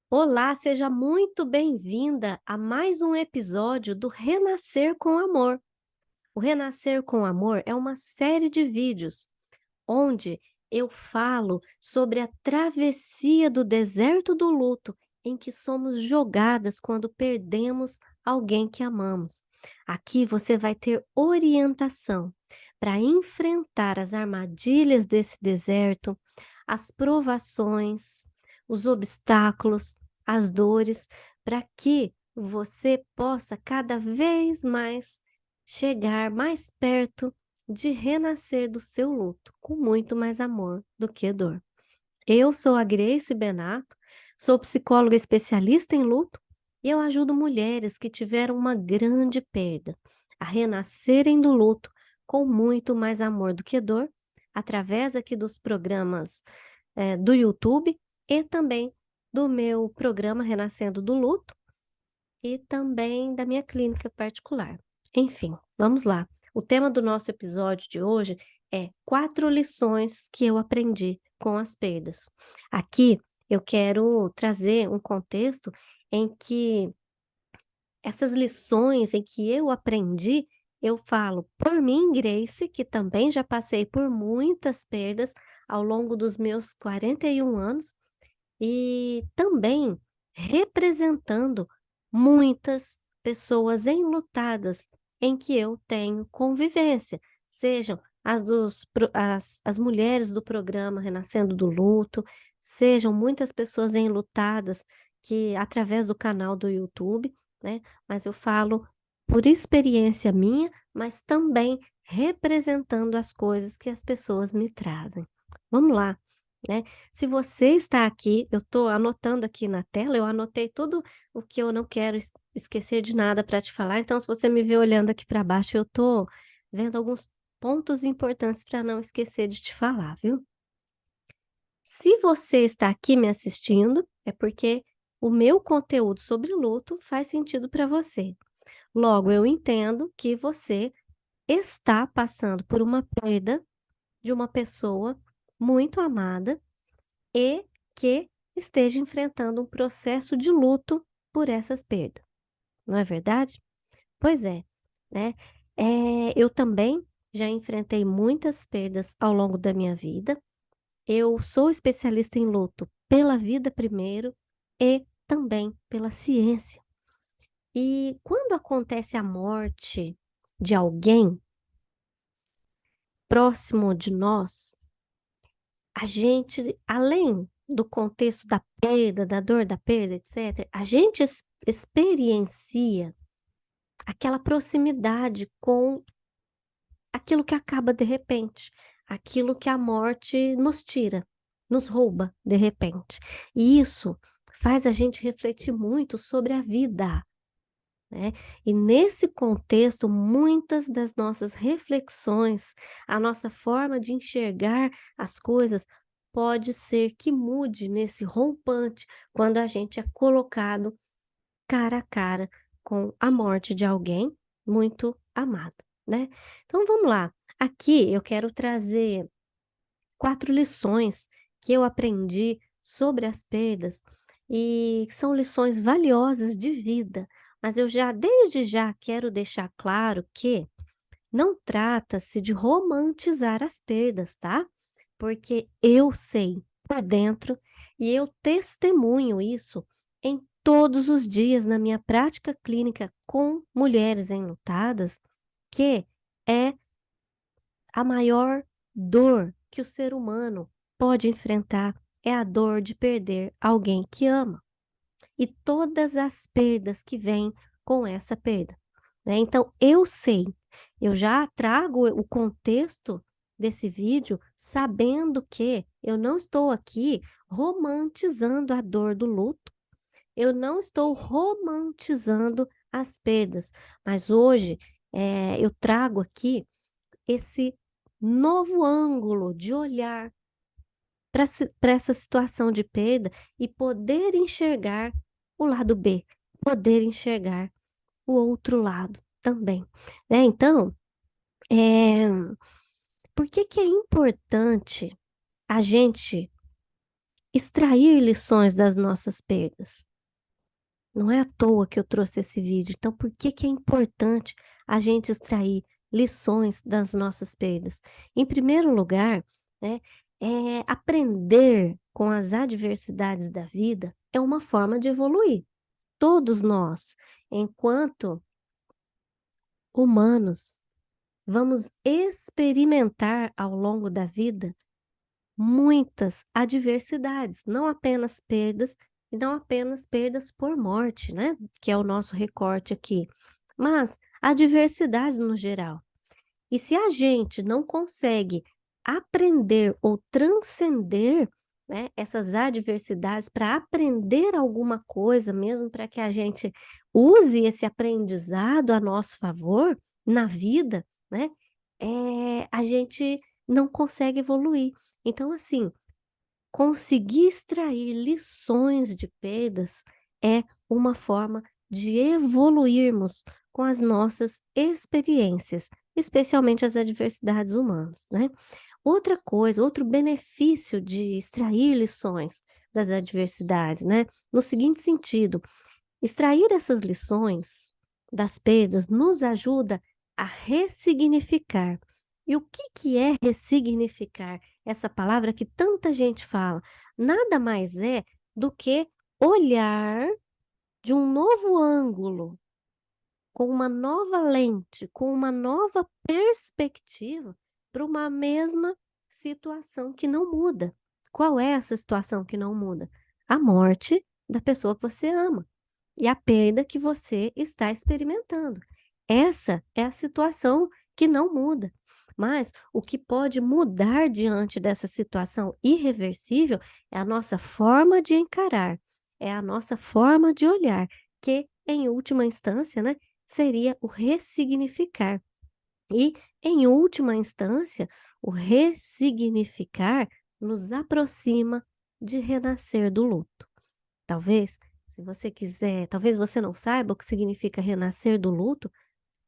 Olá, seja muito bem-vinda a mais um episódio do Renascer com Amor. O Renascer com Amor é uma série de vídeos onde eu falo sobre a travessia do deserto do luto em que somos jogadas quando perdemos alguém que amamos. Aqui você vai ter orientação para enfrentar as armadilhas desse deserto, as provações, os obstáculos, as dores, para que você possa cada vez mais chegar mais perto de renascer do seu luto, com muito mais amor do que dor. Eu sou a Grace Benato, sou psicóloga especialista em luto e eu ajudo mulheres que tiveram uma grande perda a renascerem do luto com muito mais amor do que dor, através aqui dos programas do YouTube e também do meu programa Renascendo do Luto e também da minha clínica particular. Enfim, vamos lá. O tema do nosso episódio de hoje é 4 lições que eu aprendi com as perdas. Aqui eu quero trazer um contexto em que essas lições em que eu aprendi, eu falo por mim, Grace, que também já passei por muitas perdas ao longo dos meus 41 anos e também representando muitas pessoas enlutadas em que eu tenho convivência, sejam as mulheres do programa Renascendo do Luto, sejam muitas pessoas enlutadas que através do canal do YouTube, né, mas eu falo por experiência minha, mas também representando as coisas que as pessoas me trazem. Vamos lá, né? Se você está aqui, eu estou anotando aqui na tela, eu anotei tudo o que eu não quero esquecer de nada para te falar, então se você me vê olhando aqui para baixo, eu estou vendo alguns pontos importantes para não esquecer de te falar, viu? Se você está aqui me assistindo, é porque o meu conteúdo sobre luto faz sentido para você. Logo, eu entendo que você está passando por uma perda de uma pessoa muito amada e que esteja enfrentando um processo de luto por essas perdas, não é verdade? Pois é, né? Eu também já enfrentei muitas perdas ao longo da minha vida. Eu sou especialista em luto pela vida primeiro e também pela ciência. E quando acontece a morte de alguém próximo de nós, a gente, além do contexto da perda, da dor da perda, etc., a gente experiencia aquela proximidade com aquilo que acaba de repente, aquilo que a morte nos tira, nos rouba de repente. E isso faz a gente refletir muito sobre a vida, né? E nesse contexto, muitas das nossas reflexões, a nossa forma de enxergar as coisas, pode ser que mude nesse rompante, quando a gente é colocado cara a cara com a morte de alguém muito amado, né? Então vamos lá. Aqui eu quero trazer 4 lições que eu aprendi sobre as perdas e que são lições valiosas de vida, mas eu já desde já quero deixar claro que não trata-se de romantizar as perdas, tá? Porque eu sei por dentro e eu testemunho isso em todos os dias na minha prática clínica com mulheres enlutadas, que é a maior dor que o ser humano pode enfrentar é a dor de perder alguém que ama e todas as perdas que vêm com essa perda, né? Então, eu sei, eu já trago o contexto desse vídeo sabendo que eu não estou aqui romantizando a dor do luto, eu não estou romantizando as perdas, mas hoje eu trago aqui esse novo ângulo de olhar para essa situação de perda e poder enxergar o lado B, poder enxergar o outro lado também, né? Então, por que que é importante a gente extrair lições das nossas perdas. Não é à toa que eu trouxe esse vídeo. Então, por que que é importante a gente extrair lições das nossas perdas? Em primeiro lugar, né, aprender com as adversidades da vida é uma forma de evoluir. Todos nós, enquanto humanos, vamos experimentar ao longo da vida muitas adversidades, não apenas perdas, e não apenas perdas por morte, né? Que é o nosso recorte aqui, mas adversidades no geral. E se a gente não consegue aprender ou transcender, né, essas adversidades para aprender alguma coisa, mesmo para que a gente use esse aprendizado a nosso favor na vida, né, a gente não consegue evoluir. Então, assim, conseguir extrair lições de perdas é uma forma de evoluirmos com as nossas experiências, especialmente as adversidades humanas, né? Outra coisa, outro benefício de extrair lições das adversidades, né? No seguinte sentido, extrair essas lições das perdas nos ajuda a ressignificar. E o que que é ressignificar? Essa palavra que tanta gente fala, nada mais é do que olhar de um novo ângulo, com uma nova lente, com uma nova perspectiva para uma mesma situação que não muda. Qual é essa situação que não muda? A morte da pessoa que você ama e a perda que você está experimentando. Essa é a situação que não muda. Mas o que pode mudar diante dessa situação irreversível é a nossa forma de encarar, é a nossa forma de olhar, que, em última instância, né, seria o ressignificar. E, em última instância, o ressignificar nos aproxima de renascer do luto. Talvez, se você quiser, talvez você não saiba o que significa renascer do luto.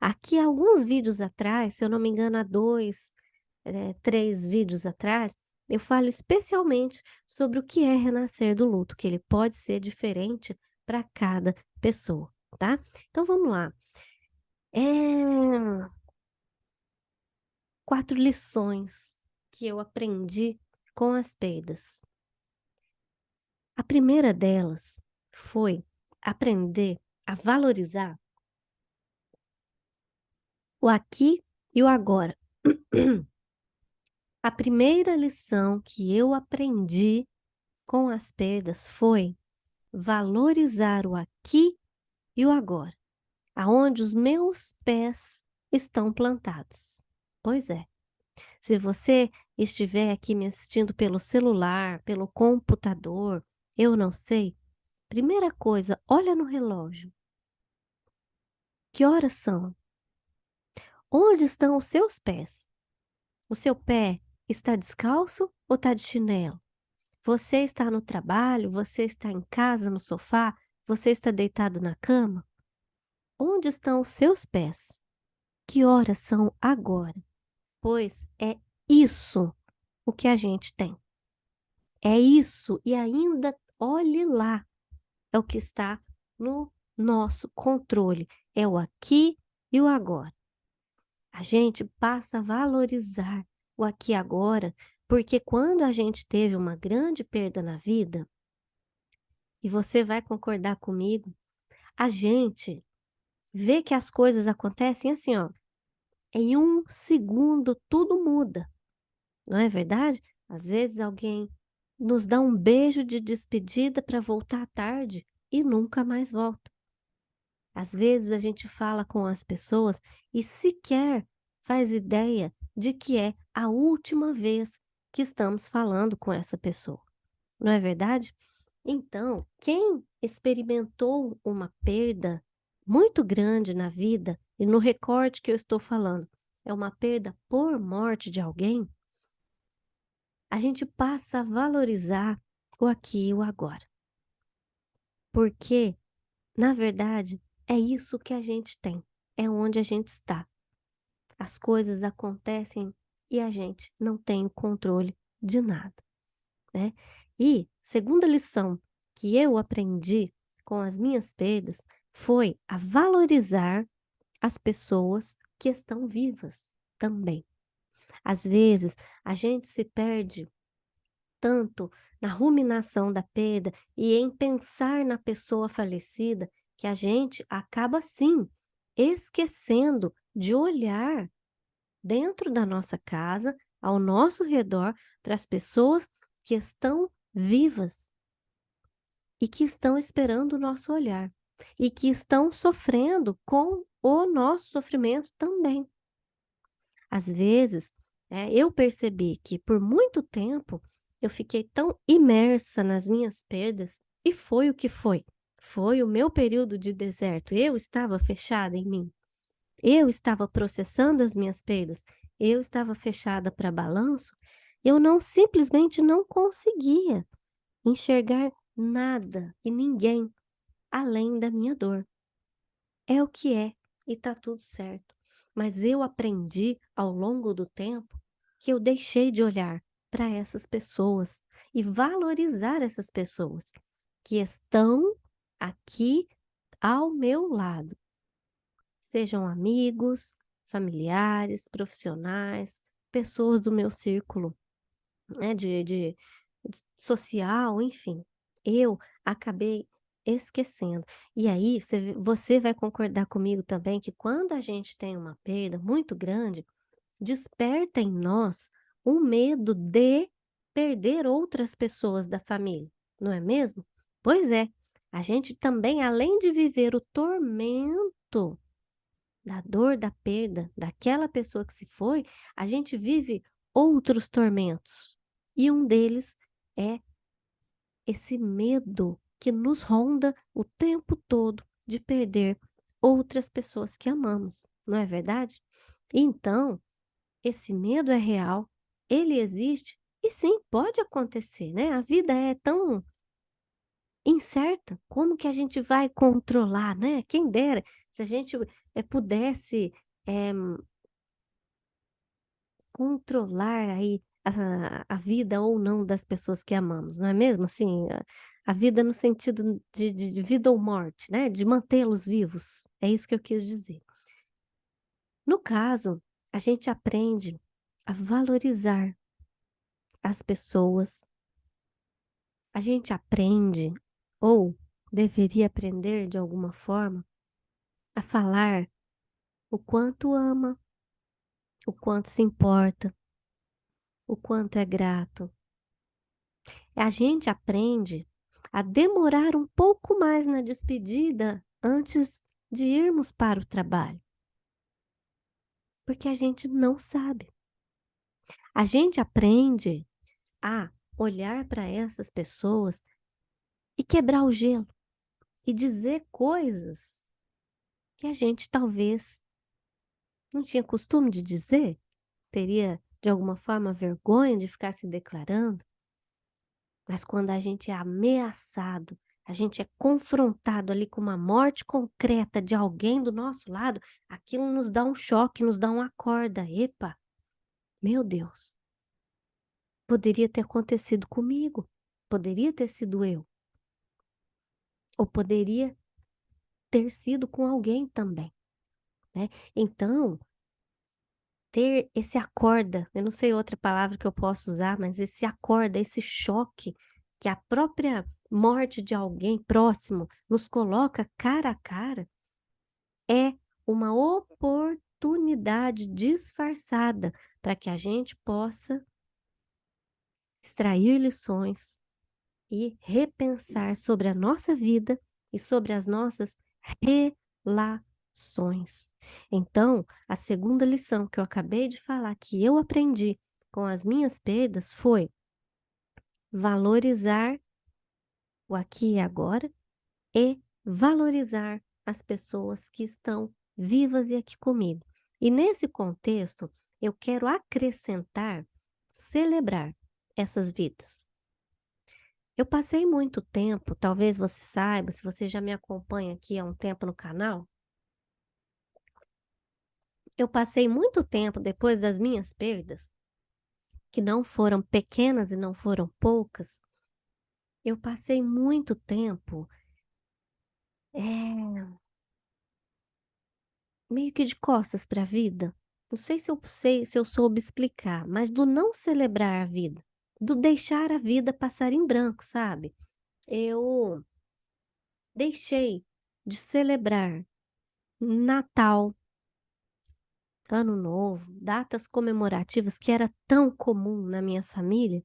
Aqui, há alguns vídeos atrás, se eu não me engano, há 2, 3 vídeos atrás, eu falo especialmente sobre o que é renascer do luto, que ele pode ser diferente para cada pessoa, tá? Então, vamos lá. 4 lições que eu aprendi com as perdas. A primeira delas foi aprender a valorizar o aqui e o agora. A primeira lição que eu aprendi com as perdas foi valorizar o aqui e o agora, aonde os meus pés estão plantados. Pois é, se você estiver aqui me assistindo pelo celular, pelo computador, eu não sei, primeira coisa, olha no relógio. Que horas são? Onde estão os seus pés? O seu pé está descalço ou está de chinelo? Você está no trabalho? Você está em casa, no sofá? Você está deitado na cama? Onde estão os seus pés? Que horas são agora? Pois é isso o que a gente tem. É isso, e ainda olhe lá, é o que está no nosso controle. É o aqui e o agora. A gente passa a valorizar o aqui e agora, porque quando a gente teve uma grande perda na vida, e você vai concordar comigo, a gente vê que as coisas acontecem assim, ó, em 1 segundo tudo muda, não é verdade? Às vezes alguém nos dá um beijo de despedida para voltar à tarde e nunca mais volta. Às vezes a gente fala com as pessoas e sequer faz ideia de que é a última vez que estamos falando com essa pessoa, não é verdade? Então, quem experimentou uma perda muito grande na vida, e no recorte que eu estou falando, é uma perda por morte de alguém, a gente passa a valorizar o aqui e o agora. Porque, na verdade, é isso que a gente tem, é onde a gente está. As coisas acontecem e a gente não tem o controle de nada, né? E segunda lição que eu aprendi com as minhas perdas foi a valorizar as pessoas que estão vivas também. Às vezes, a gente se perde tanto na ruminação da perda e em pensar na pessoa falecida que a gente acaba sim esquecendo de olhar dentro da nossa casa, ao nosso redor, para as pessoas que estão vivas e que estão esperando o nosso olhar e que estão sofrendo com o nosso sofrimento também. Às vezes, eu percebi que por muito tempo eu fiquei tão imersa nas minhas perdas e foi o que foi. Foi o meu período de deserto. Eu estava fechada em mim. Eu estava processando as minhas perdas. Eu estava fechada para balanço. Eu não simplesmente não conseguia enxergar nada e ninguém além da minha dor. É o que é e tá tudo certo. Mas eu aprendi ao longo do tempo que eu deixei de olhar para essas pessoas e valorizar essas pessoas que estão aqui ao meu lado, sejam amigos, familiares, profissionais, pessoas do meu círculo, né, de social, enfim. Eu acabei esquecendo. E aí, você vai concordar comigo também que quando a gente tem uma perda muito grande, desperta em nós um medo de perder outras pessoas da família, não é mesmo? Pois é, a gente também, além de viver o tormento da dor da perda daquela pessoa que se foi, a gente vive outros tormentos. E um deles é esse medo que nos ronda o tempo todo de perder outras pessoas que amamos, não é verdade? Então, esse medo é real, ele existe e sim, pode acontecer, né? A vida é tão incerta, como que a gente vai controlar, né? Quem dera se a gente pudesse eh, controlar aí a vida ou não das pessoas que amamos, não é mesmo? Assim, a vida no sentido de vida ou morte, né? De mantê-los vivos. É isso que eu quis dizer. No caso, a gente aprende a valorizar as pessoas, a gente aprende, ou deveria aprender de alguma forma, a falar o quanto ama, o quanto se importa, o quanto é grato. A gente aprende a demorar um pouco mais na despedida antes de irmos para o trabalho, porque a gente não sabe. A gente aprende a olhar para essas pessoas e quebrar o gelo e dizer coisas que a gente talvez não tinha costume de dizer, teria de alguma forma vergonha de ficar se declarando. Mas quando a gente é ameaçado, a gente é confrontado ali com uma morte concreta de alguém do nosso lado, aquilo nos dá um choque, nos dá um acorda. Epa, meu Deus, poderia ter acontecido comigo, poderia ter sido eu, ou poderia ter sido com alguém também, né? Então, ter esse acorda, eu não sei outra palavra que eu posso usar, mas esse acorda, esse choque que a própria morte de alguém próximo nos coloca cara a cara, é uma oportunidade disfarçada para que a gente possa extrair lições e repensar sobre a nossa vida e sobre as nossas relações. Então, a segunda lição que eu acabei de falar, que eu aprendi com as minhas perdas, foi valorizar o aqui e agora e valorizar as pessoas que estão vivas e aqui comigo. E nesse contexto, eu quero acrescentar, celebrar essas vidas. Eu passei muito tempo, talvez você saiba, se você já me acompanha aqui há um tempo no canal, eu passei muito tempo depois das minhas perdas, que não foram pequenas e não foram poucas, eu passei muito tempo, eh, meio que de costas para a vida. Não sei se eu soube explicar, mas do não celebrar a vida, do deixar a vida passar em branco, sabe. Eu deixei de celebrar Natal, Ano Novo, datas comemorativas que era tão comum na minha família.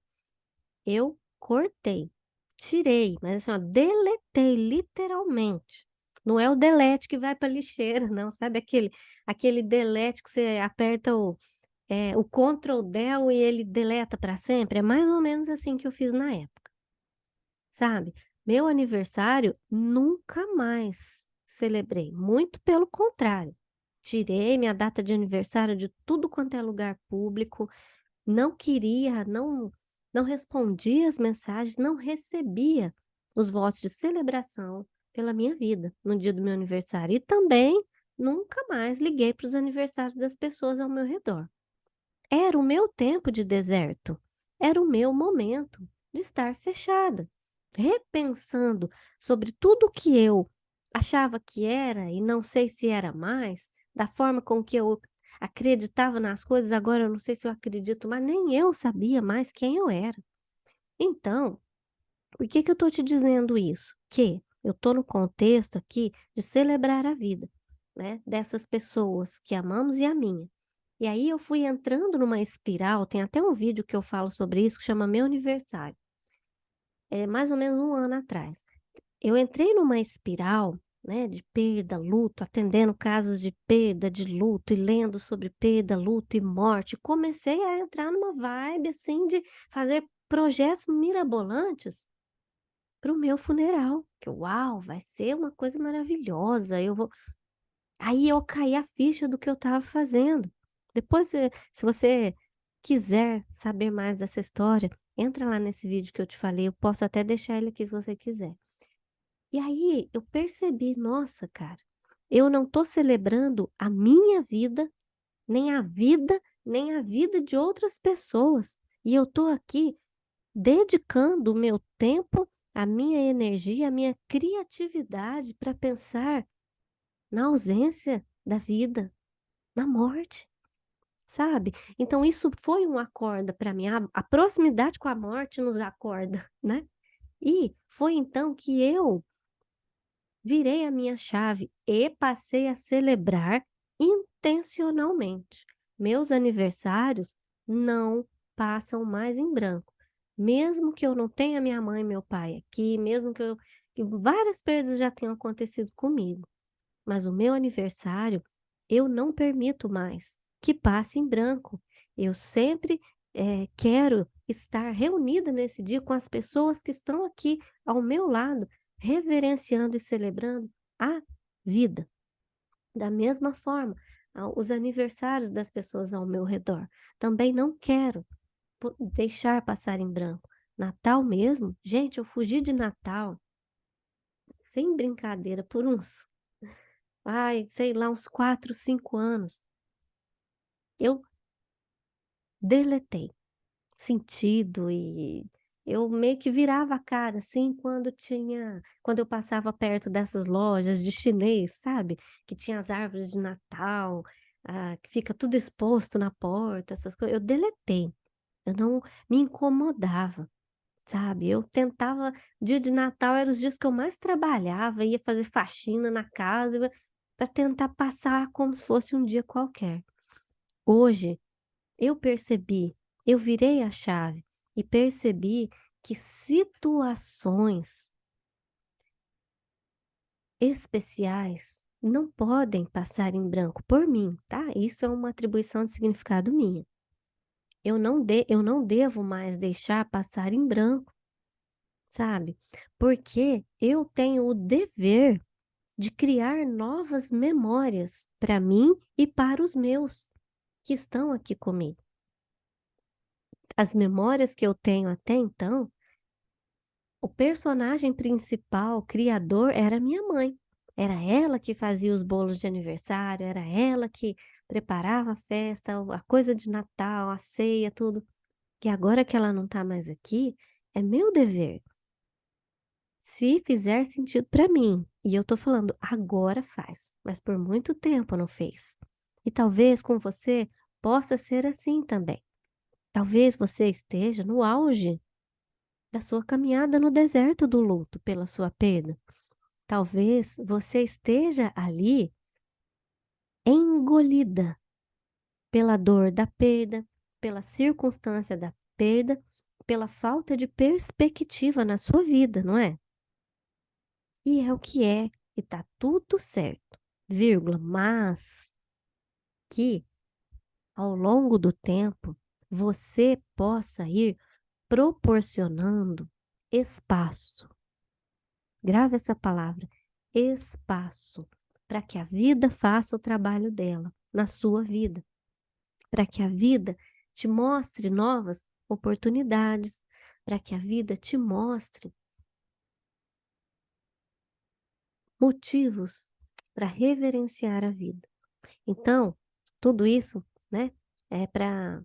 Eu cortei, tirei, mas assim, ó, deletei literalmente. Não é o delete que vai para lixeira não, sabe aquele delete que você aperta o Ctrl Del e ele deleta para sempre? É mais ou menos assim que eu fiz na época, sabe. Meu aniversário nunca mais celebrei, muito pelo contrário. Tirei minha data de aniversário de tudo quanto é lugar público, não queria, não respondia as mensagens, não recebia os votos de celebração pela minha vida no dia do meu aniversário e também nunca mais liguei para os aniversários das pessoas ao meu redor. Era o meu tempo de deserto, era o meu momento de estar fechada, repensando sobre tudo que eu achava que era e não sei se era mais, da forma com que eu acreditava nas coisas, agora eu não sei se eu acredito mais, nem eu sabia mais quem eu era. Então, por que que eu estou te dizendo isso? Que eu estou no contexto aqui de celebrar a vida, né, dessas pessoas que amamos e a minha. E aí eu fui entrando numa espiral, tem até um vídeo que eu falo sobre isso que chama Meu Aniversário, é mais ou menos um ano atrás. Eu entrei numa espiral, né, de perda, luto, atendendo casos de perda, de luto e lendo sobre perda, luto e morte. Comecei a entrar numa vibe assim de fazer projetos mirabolantes para o meu funeral, que uau, vai ser uma coisa maravilhosa, eu vou aí eu caí a ficha do que eu estava fazendo. Depois, se você quiser saber mais dessa história, entra lá nesse vídeo que eu te falei, eu posso até deixar ele aqui se você quiser. E aí eu percebi, nossa, cara, eu não tô celebrando a minha vida, nem a vida de outras pessoas. E eu tô aqui dedicando o meu tempo, a minha energia, a minha criatividade para pensar na ausência da vida, na morte, sabe? Então isso foi um acorda para mim, a proximidade com a morte nos acorda, né? E foi então que eu virei a minha chave e passei a celebrar intencionalmente. Meus aniversários não passam mais em branco. Mesmo que eu não tenha minha mãe e meu pai aqui, mesmo que várias perdas já tenham acontecido comigo, mas o meu aniversário eu não permito mais que passe em branco. Eu sempre quero estar reunida nesse dia com as pessoas que estão aqui ao meu lado, reverenciando e celebrando a vida. Da mesma forma, os aniversários das pessoas ao meu redor. Também não quero deixar passar em branco. Natal mesmo, gente, eu fugi de Natal, sem brincadeira, por uns, ai, sei lá, uns 4, 5 anos. Eu deletei sentido e eu meio que virava a cara, assim, quando eu passava perto dessas lojas de chinês, sabe, que tinha as árvores de Natal, que fica tudo exposto na porta, essas coisas, eu deletei, eu não me incomodava, sabe, eu tentava dia de Natal era os dias que eu mais trabalhava, ia fazer faxina na casa, para tentar passar como se fosse um dia qualquer. Hoje eu percebi, eu virei a chave e percebi que situações especiais não podem passar em branco por mim, tá? Isso é uma atribuição de significado minha. Eu não devo mais deixar passar em branco, sabe? Porque eu tenho o dever de criar novas memórias para mim e para os meus que estão aqui comigo. As memórias que eu tenho até então, o personagem principal, criador, era minha mãe. Era ela que fazia os bolos de aniversário, era ela que preparava a festa, a coisa de Natal, a ceia, tudo. Que agora que ela não está mais aqui, é meu dever. Se fizer sentido para mim, e eu tô falando agora faz, mas por muito tempo não fez. E talvez com você possa ser assim também. Talvez você esteja no auge da sua caminhada no deserto do luto pela sua perda. Talvez você esteja ali engolida pela dor da perda, pela circunstância da perda, pela falta de perspectiva na sua vida, não é? E é o que é, e tá tudo certo, vírgula, mas que ao longo do tempo você possa ir proporcionando espaço. Grave essa palavra, espaço, para que a vida faça o trabalho dela na sua vida, para que a vida te mostre novas oportunidades, para que a vida te mostre motivos para reverenciar a vida. Então, tudo isso, né, é para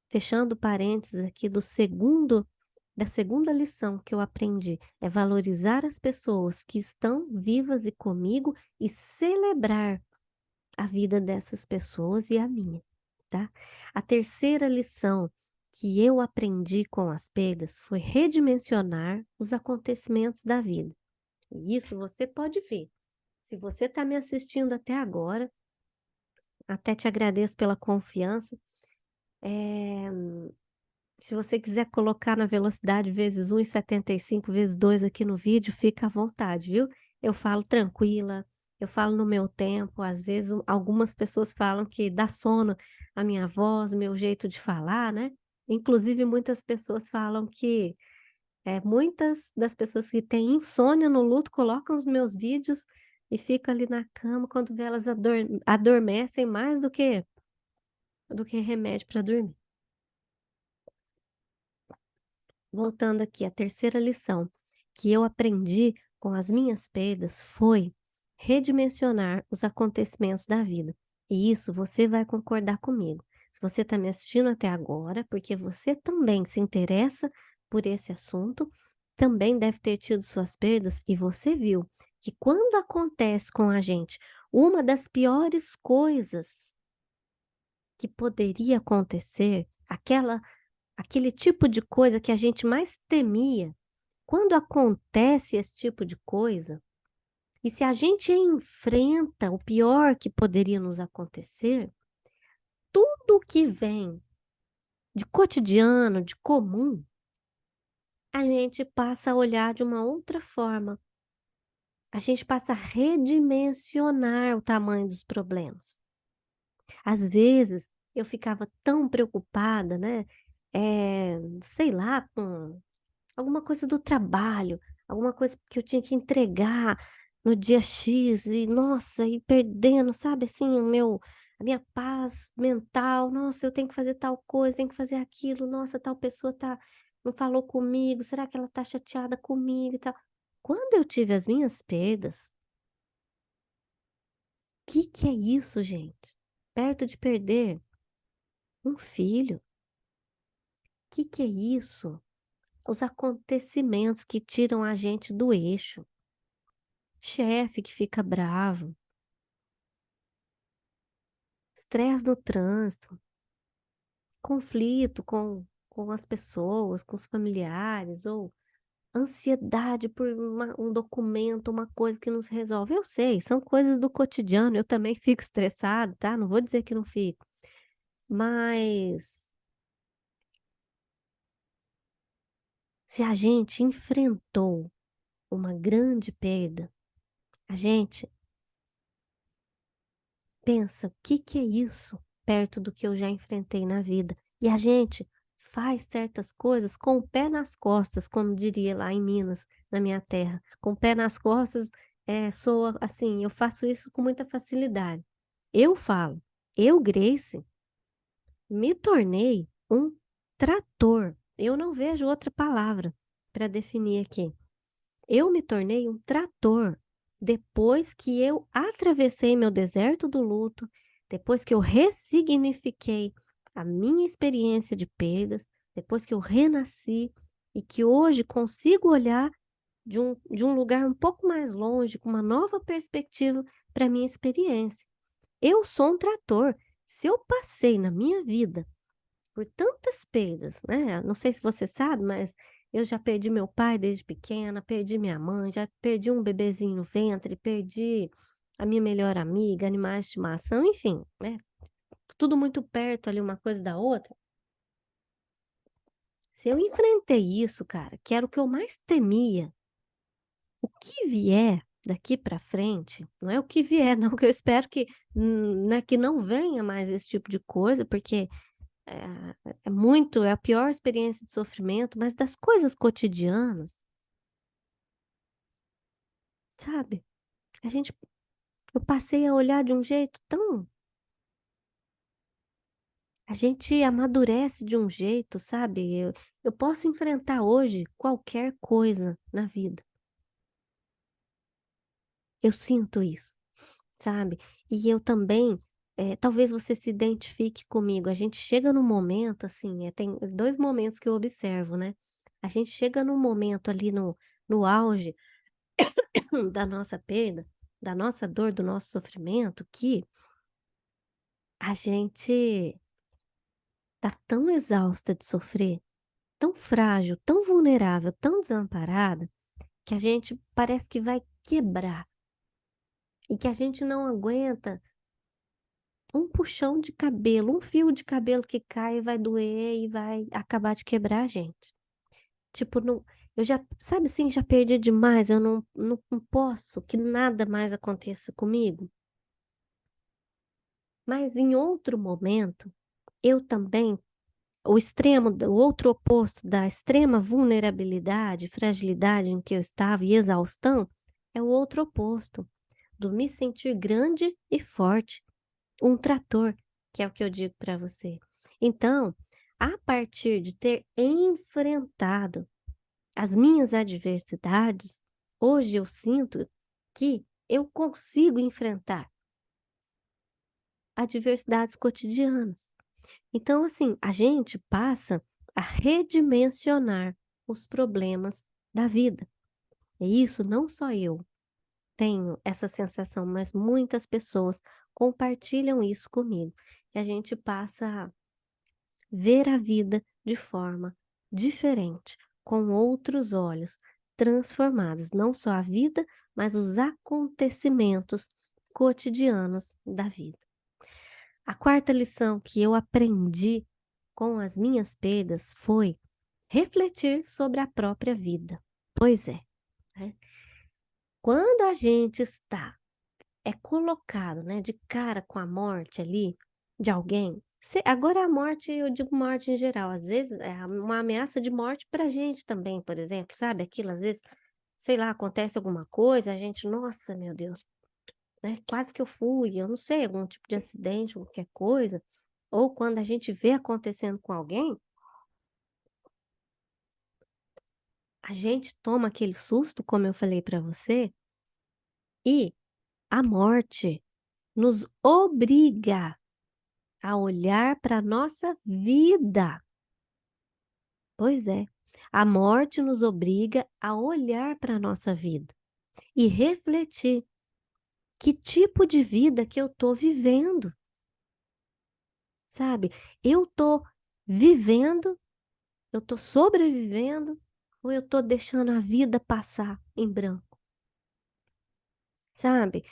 fechando parênteses aqui da segunda lição que eu aprendi, é valorizar as pessoas que estão vivas e comigo e celebrar a vida dessas pessoas e a minha, tá? A terceira lição que eu aprendi com as perdas foi redimensionar os acontecimentos da vida. E isso você pode ver. Se você está me assistindo até agora, até te agradeço pela confiança. Eh, Se você quiser colocar na velocidade vezes 1,75 vezes 2 aqui no vídeo, fica à vontade, viu? Eu falo tranquila, eu falo no meu tempo. Às vezes, algumas pessoas falam que dá sono a minha voz, o meu jeito de falar, né? Inclusive, muitas pessoas falam que muitas das pessoas que têm insônia no luto colocam os meus vídeos e ficam ali na cama, quando vê elas adormecem mais do que remédio para dormir. Voltando aqui, a terceira lição que eu aprendi com as minhas perdas foi redimensionar os acontecimentos da vida. E isso você vai concordar comigo. Se você está me assistindo até agora, porque você também se interessa por esse assunto, também deve ter tido suas perdas, e você viu que quando acontece com a gente uma das piores coisas que poderia acontecer, aquele tipo de coisa que a gente mais temia, quando acontece esse tipo de coisa, e se a gente enfrenta o pior que poderia nos acontecer, tudo que vem de cotidiano, de comum, a gente passa a olhar de uma outra forma. A gente passa a redimensionar o tamanho dos problemas. Às vezes, eu ficava tão preocupada, né? Sei lá, com alguma coisa do trabalho, alguma coisa que eu tinha que entregar no dia X e, nossa, e perdendo, sabe, assim, a minha paz mental. Nossa, eu tenho que fazer tal coisa, tenho que fazer aquilo. Nossa, tal pessoa não falou comigo. Será que ela tá chateada comigo e tal? Quando eu tive as minhas perdas, que é isso, gente? Perto de perder um filho, que é isso? Os acontecimentos que tiram a gente do eixo. Chefe que fica bravo, estresse no trânsito, conflito com as pessoas, com os familiares, ou ansiedade por um documento, uma coisa que nos resolve. Eu sei, são coisas do cotidiano, eu também fico estressado, tá? Não vou dizer que não fico, mas se a gente enfrentou uma grande perda, a gente pensa, o que é isso perto do que eu já enfrentei na vida? E a gente faz certas coisas com o pé nas costas, como diria lá em Minas, na minha terra. Com o pé nas costas, soa assim, eu faço isso com muita facilidade. Eu falo, eu, Grace, me tornei um trator. Eu não vejo outra palavra para definir aqui. Eu me tornei um trator depois que eu atravessei meu deserto do luto, depois que eu ressignifiquei a minha experiência de perdas, depois que eu renasci e que hoje consigo olhar de um lugar um pouco mais longe, com uma nova perspectiva para minha experiência. Eu sou um trator. Se eu passei na minha vida por tantas perdas, né? Não sei se você sabe, mas eu já perdi meu pai desde pequena, perdi minha mãe, já perdi um bebezinho no ventre, perdi a minha melhor amiga, animais de estimação, enfim, né? Tudo muito perto ali, uma coisa da outra. Se eu enfrentei isso, cara, que era o que eu mais temia, o que vier daqui para frente, não é o que vier, não, que eu espero que, né, que não venha mais esse tipo de coisa, porque é a pior experiência de sofrimento, mas das coisas cotidianas, sabe? A gente eu passei a olhar de um jeito tão a gente amadurece de um jeito, sabe? Eu posso enfrentar hoje qualquer coisa na vida. Eu sinto isso, sabe? E eu também, talvez você se identifique comigo. A gente chega num momento, assim, tem 2 momentos que eu observo, né? A gente chega num momento ali no auge da nossa perda, da nossa dor, do nosso sofrimento, que a gente tá tão exausta de sofrer, tão frágil, tão vulnerável, tão desamparada, que a gente parece que vai quebrar e que a gente não aguenta um puxão de cabelo, um fio de cabelo que cai e vai doer e vai acabar de quebrar a gente. Tipo, não, eu já, sabe assim, já perdi demais, eu não posso que nada mais aconteça comigo. Mas em outro momento, eu também o outro oposto da extrema vulnerabilidade, fragilidade em que eu estava e exaustão, é o outro oposto, do me sentir grande e forte, um trator, que é o que eu digo para você. Então, a partir de ter enfrentado as minhas adversidades, hoje eu sinto que eu consigo enfrentar adversidades cotidianas. Então, assim, a gente passa a redimensionar os problemas da vida. E isso não só eu tenho essa sensação, mas muitas pessoas compartilham isso comigo. Que a gente passa a ver a vida de forma diferente, com outros olhos, transformados, não só a vida, mas os acontecimentos cotidianos da vida. A quarta lição que eu aprendi com as minhas perdas foi refletir sobre a própria vida. Pois é, né? Quando a gente está colocado, né, de cara com a morte ali de alguém, agora a morte, eu digo morte em geral, às vezes é uma ameaça de morte para a gente também, por exemplo, sabe? Aquilo, às vezes, sei lá, acontece alguma coisa, a gente, nossa, meu Deus, né? Quase que eu fui, eu não sei, algum tipo de acidente, qualquer coisa. Ou quando a gente vê acontecendo com alguém, a gente toma aquele susto, como eu falei para você, e a morte nos obriga a olhar para a nossa vida. Pois é, a morte nos obriga a olhar para a nossa vida e refletir que tipo de vida que eu estou vivendo, sabe? Eu estou vivendo, eu estou sobrevivendo ou eu estou deixando a vida passar em branco, sabe?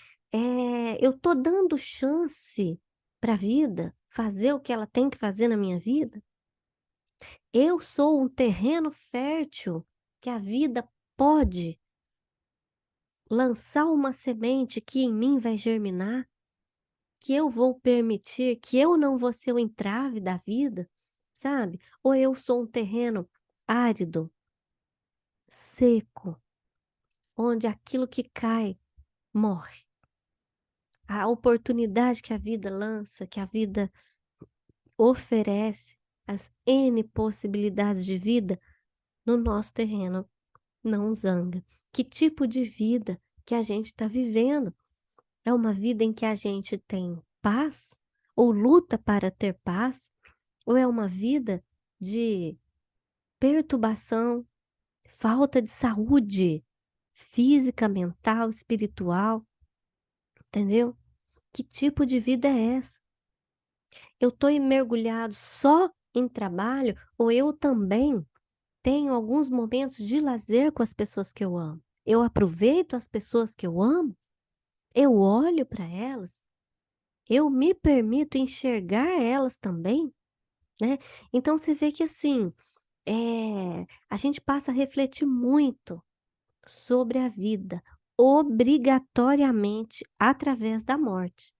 Eu estou dando chance para a vida fazer o que ela tem que fazer na minha vida? Eu sou um terreno fértil que a vida pode lançar uma semente que em mim vai germinar, que eu vou permitir, que eu não vou ser o entrave da vida, sabe? Ou eu sou um terreno árido, seco, onde aquilo que cai morre. A oportunidade que a vida lança, que a vida oferece, as N possibilidades de vida no nosso terreno não zanga. Que tipo de vida que a gente está vivendo? É uma vida em que a gente tem paz? Ou luta para ter paz? Ou é uma vida de perturbação, falta de saúde? física, mental, espiritual, entendeu? Que tipo de vida é essa? Eu estou mergulhado só em trabalho ou eu também tenho alguns momentos de lazer com as pessoas que eu amo? Eu aproveito as pessoas que eu amo? Eu olho para elas? Eu me permito enxergar elas também, né? Então você vê que assim, a gente passa a refletir muito sobre a vida, obrigatoriamente através da morte,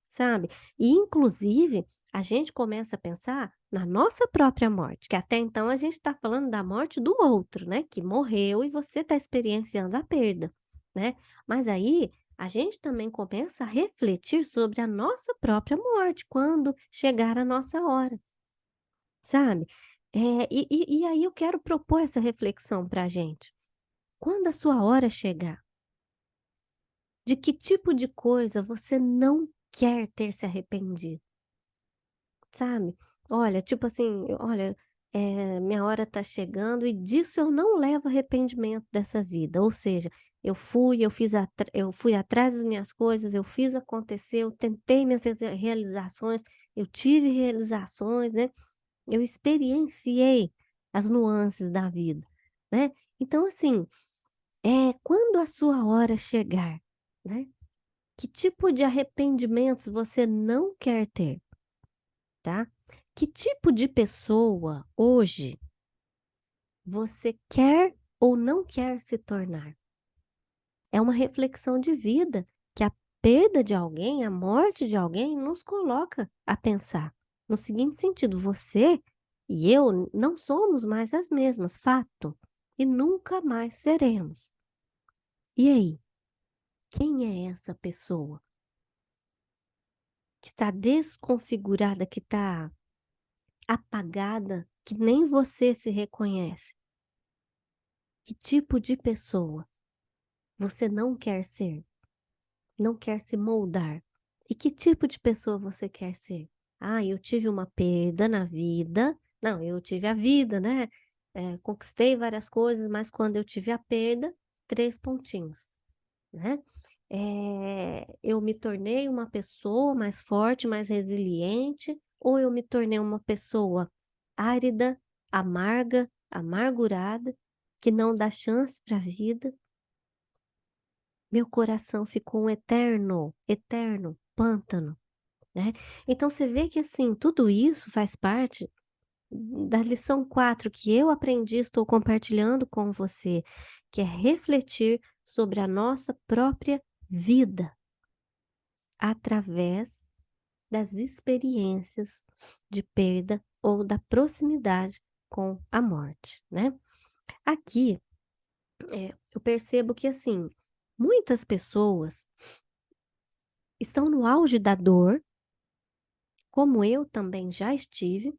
sabe? E inclusive, a gente começa a pensar na nossa própria morte, que até então a gente está falando da morte do outro, né? Que morreu e você está experienciando a perda, né? Mas aí a gente também começa a refletir sobre a nossa própria morte quando chegar a nossa hora, sabe? E aí eu quero propor essa reflexão para a gente. Quando a sua hora chegar, de que tipo de coisa você não quer ter se arrependido, sabe? Olha, tipo assim, olha, minha hora tá chegando e disso eu não levo arrependimento dessa vida. Ou seja, eu fui atrás das minhas coisas, eu fiz acontecer, eu tentei minhas realizações, eu tive realizações, né? Eu experienciei as nuances da vida, né? Então, assim, quando a sua hora chegar, né? Que tipo de arrependimentos você não quer ter, tá? Que tipo de pessoa hoje você quer ou não quer se tornar? É uma reflexão de vida que a perda de alguém, a morte de alguém, nos coloca a pensar. No seguinte sentido, você e eu não somos mais as mesmas, fato, e nunca mais seremos. E aí, quem é essa pessoa que está desconfigurada, que está apagada, que nem você se reconhece? Que tipo de pessoa você não quer ser? Não quer se moldar? E que tipo de pessoa você quer ser? Ah, eu tive uma perda na vida. Não, eu tive a vida, né? Conquistei várias coisas, mas quando eu tive a perda, três pontinhos, né? Eu me tornei uma pessoa mais forte, mais resiliente, ou eu me tornei uma pessoa árida, amarga, amargurada, que não dá chance para a vida. Meu coração ficou um eterno, eterno pântano, né? Então você vê que assim, tudo isso faz parte da lição 4 que eu aprendi, estou compartilhando com você, que é refletir sobre a nossa própria vida através das experiências de perda ou da proximidade com a morte, né? Aqui, eu percebo que assim, muitas pessoas estão no auge da dor, como eu também já estive,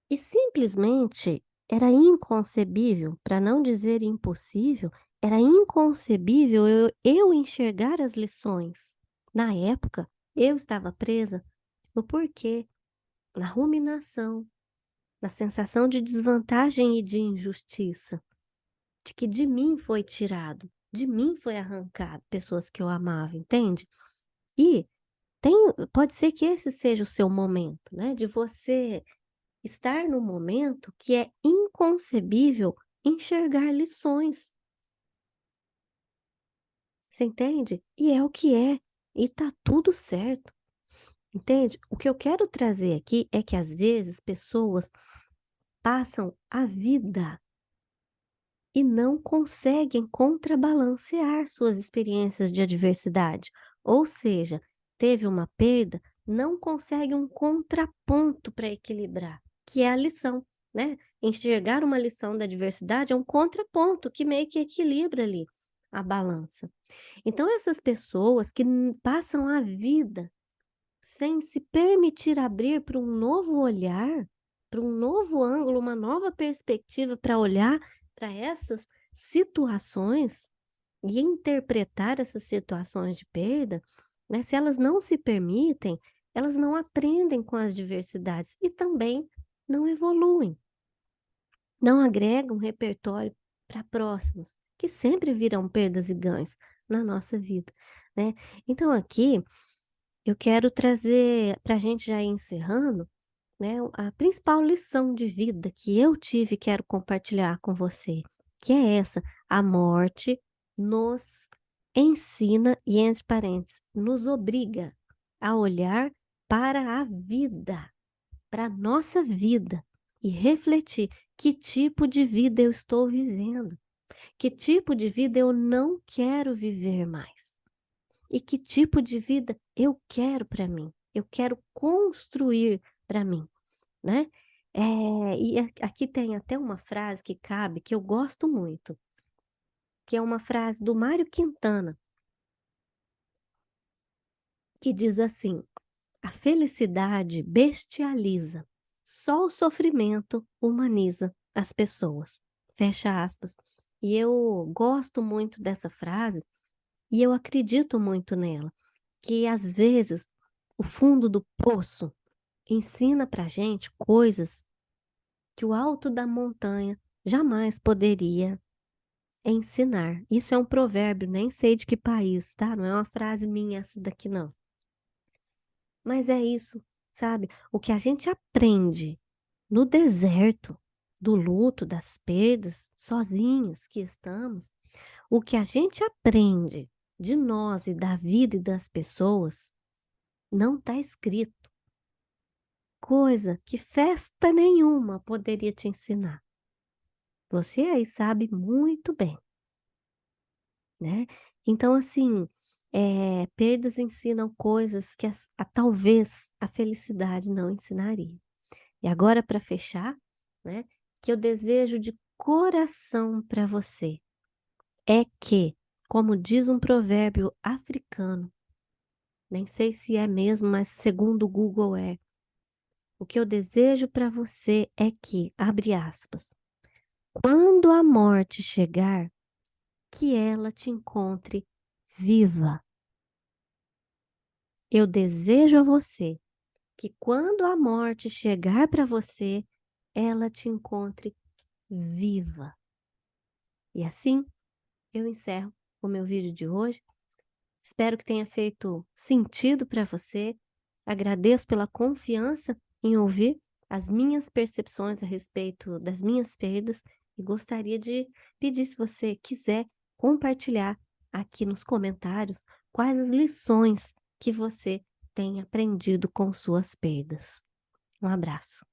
e simplesmente era inconcebível, para não dizer impossível, era inconcebível eu enxergar as lições. Na época, eu estava presa no porquê, na ruminação, na sensação de desvantagem e de injustiça, de que de mim foi tirado, de mim foi arrancado pessoas que eu amava, entende? E pode ser que esse seja o seu momento, né? De você estar no momento que é inconcebível enxergar lições. Você entende? E é o que é. E tá tudo certo. Entende? O que eu quero trazer aqui é que às vezes pessoas passam a vida e não conseguem contrabalancear suas experiências de adversidade. Ou seja, teve uma perda, não consegue um contraponto para equilibrar, que é a lição, né? Enxergar uma lição da adversidade é um contraponto que meio que equilibra ali a balança. Então, essas pessoas que passam a vida sem se permitir abrir para um novo olhar, para um novo ângulo, uma nova perspectiva para olhar para essas situações e interpretar essas situações de perda, né? Se elas não se permitem, elas não aprendem com as diversidades e também não evoluem, não agregam repertório para próximas. que sempre virão perdas e ganhos na nossa vida, né. Então aqui, eu quero trazer para a gente já ir encerrando, né, a principal lição de vida que eu tive e quero compartilhar com você, que é essa: a morte nos ensina e, entre parênteses, nos obriga a olhar para a vida, para a nossa vida e refletir: que tipo de vida eu estou vivendo? Que tipo de vida eu não quero viver mais? E que tipo de vida eu quero para mim? Eu quero construir para mim, né? E aqui tem até uma frase que cabe, que eu gosto muito, que é uma frase do Mário Quintana, que diz assim: a felicidade bestializa, só o sofrimento humaniza as pessoas. Fecha aspas. E eu gosto muito dessa frase e eu acredito muito nela, que às vezes o fundo do poço ensina pra gente coisas que o alto da montanha jamais poderia ensinar. Isso é um provérbio, nem sei de que país, tá? Não é uma frase minha essa daqui não. Mas é isso, sabe? O que a gente aprende no deserto do luto, das perdas, sozinhas que estamos, o que a gente aprende de nós e da vida e das pessoas não está escrito. Coisa que festa nenhuma poderia te ensinar. Você aí sabe muito bem, né? Então, assim, perdas ensinam coisas que talvez a felicidade não ensinaria. E agora, para fechar, né, que eu desejo de coração para você é que, como diz um provérbio africano, nem sei se é mesmo, mas segundo o Google é, o que eu desejo para você é que, abre aspas, quando a morte chegar, que ela te encontre viva. Eu desejo a você que quando a morte chegar para você, ela te encontre viva. E assim eu encerro o meu vídeo de hoje. Espero que tenha feito sentido para você. Agradeço pela confiança em ouvir as minhas percepções a respeito das minhas perdas e gostaria de pedir, se você quiser, compartilhar aqui nos comentários quais as lições que você tem aprendido com suas perdas. Um abraço.